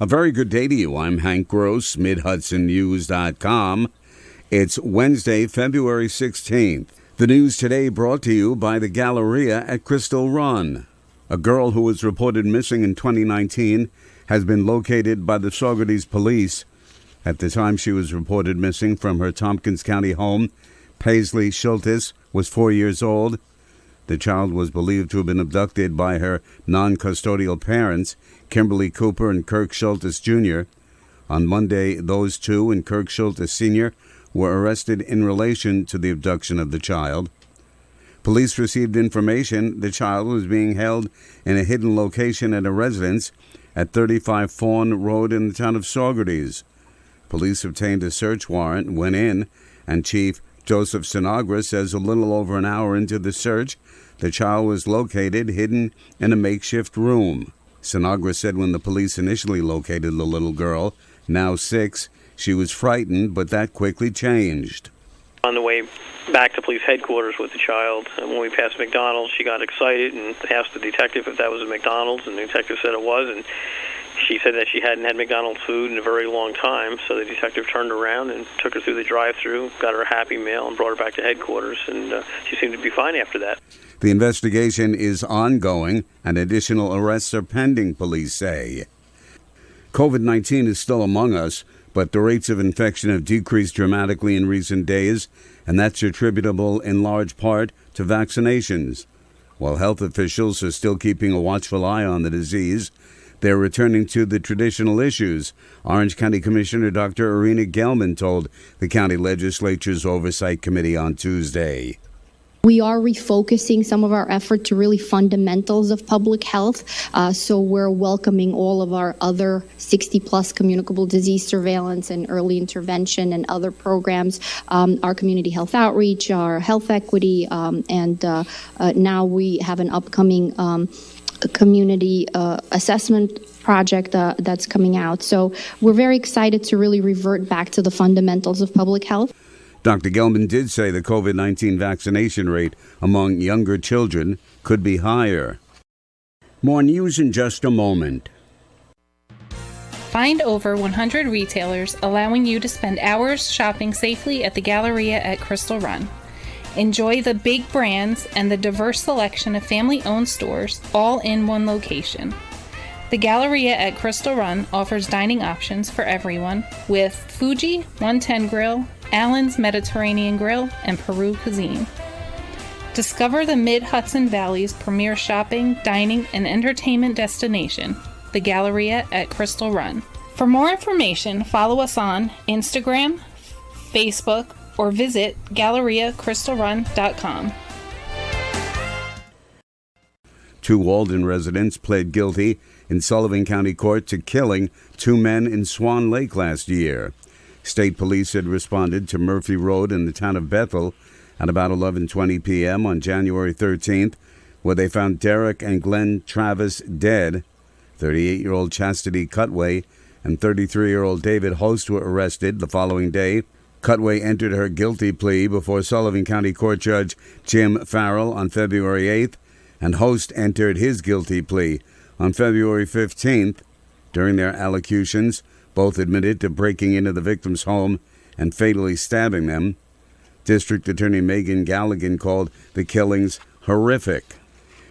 A very good day to you. I'm Hank Gross, MidHudsonNews.com. It's Wednesday, February 16th. The news today brought to you by the Galleria at Crystal Run. A girl who was reported missing in 2019 has been located by the Saugerties police. At the time she was reported missing from her Tompkins County home, Paisley Schultes was 4 years old. The child was believed to have been abducted by her non-custodial parents, Kimberly Cooper and Kirk Schultes Jr. On Monday, those two and Kirk Schultes Sr. were arrested in relation to the abduction of the child. Police received information the child was being held in a hidden location at a residence at 35 Fawn Road in the town of Saugerties. Police obtained a search warrant, went in, and Chief Joseph Sinagra says a little over an hour into the search, the child was located hidden in a makeshift room. Sinagra said when the police initially located the little girl, now 6, she was frightened, but that quickly changed. On the way back to police headquarters with the child, and when we passed McDonald's, she got excited and asked the detective if that was a McDonald's, and the detective said it was, and she said that she hadn't had McDonald's food in a very long time, so the detective turned around and took her through the drive-thru, got her a Happy Meal, and brought her back to headquarters, and she seemed to be fine after that. The investigation is ongoing, and additional arrests are pending, police say. COVID-19 is still among us, but the rates of infection have decreased dramatically in recent days, and that's attributable in large part to vaccinations. While health officials are still keeping a watchful eye on the disease, they're returning to the traditional issues. Orange County Commissioner Dr. Irina Gelman told the county legislature's Oversight Committee on Tuesday. We are refocusing some of our effort to really fundamentals of public health. So we're welcoming all of our other 60-plus communicable disease surveillance and early intervention and other programs, our community health outreach, our health equity, and now we have an upcoming community assessment project that's coming out. So we're very excited to really revert back to the fundamentals of public health. Dr. Gelman did say the COVID-19 vaccination rate among younger children could be higher. More news in just a moment. Find over 100 retailers allowing you to spend hours shopping safely at the Galleria at Crystal Run. Enjoy the big brands and the diverse selection of family-owned stores all in one location. The Galleria at Crystal Run offers dining options for everyone with Fuji 110 Grill, Allen's Mediterranean Grill, and Peru Cuisine. Discover the Mid-Hudson Valley's premier shopping, dining, and entertainment destination, the Galleria at Crystal Run. For more information, follow us on Instagram, Facebook, or visit GalleriaCrystalRun.com. 2 Walden residents pled guilty in Sullivan County Court to killing 2 men in Swan Lake last year. State police had responded to Murphy Road in the town of Bethel at about 11:20 p.m. on January 13th, where they found Derek and Glenn Travis dead. 38-year-old Chastity Cutway and 33-year-old David Host were arrested the following day. Cutway entered her guilty plea before Sullivan County Court Judge Jim Farrell on February 8th, and Host entered his guilty plea on February 15th. During their allocutions, both admitted to breaking into the victim's home and fatally stabbing them. District Attorney Megan Galligan called the killings horrific.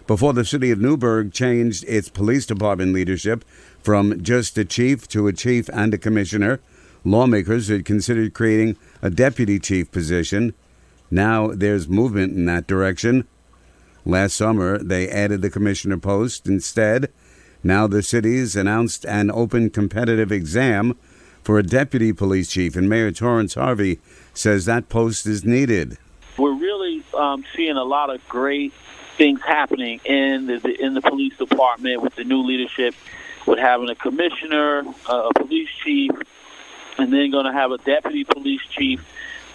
Before the city of Newburgh changed its police department leadership from just a chief to a chief and a commissioner, lawmakers had considered creating a deputy chief position. Now there's movement in that direction. Last summer, they added the commissioner post instead. Now the city's announced an open competitive exam for a deputy police chief, and Mayor Torrance Harvey says that post is needed. We're really seeing a lot of great things happening in the police department with the new leadership, with having a commissioner, a police chief, and then going to have a deputy police chief.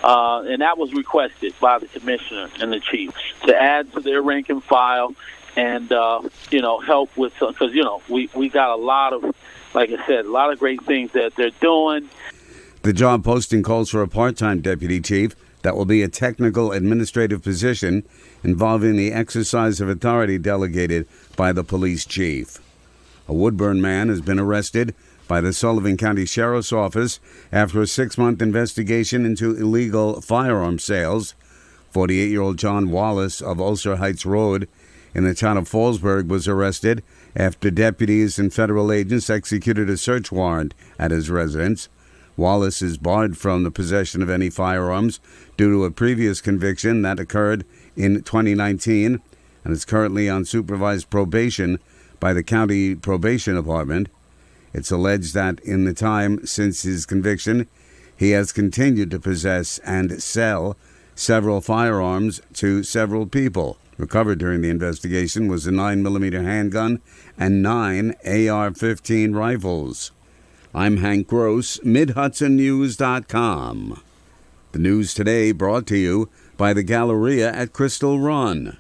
And that was requested by the commissioner and the chief to add to their rank and file and, help with, because, we got a lot of, like I said, a lot of great things that they're doing. The job posting calls for a part-time deputy chief that will be a technical administrative position involving the exercise of authority delegated by the police chief. A Woodburn man has been arrested by the Sullivan County Sheriff's Office after a 6-month investigation into illegal firearm sales. 48-year-old John Wallace of Ulster Heights Road in the town of Fallsburg was arrested after deputies and federal agents executed a search warrant at his residence. Wallace is barred from the possession of any firearms due to a previous conviction that occurred in 2019 and is currently on supervised probation by the county probation department. It's alleged that in the time since his conviction, he has continued to possess and sell several firearms to several people. Recovered during the investigation was a 9mm handgun and 9 AR-15 rifles. I'm Hank Gross, MidHudsonNews.com. The news today brought to you by the Galleria at Crystal Run.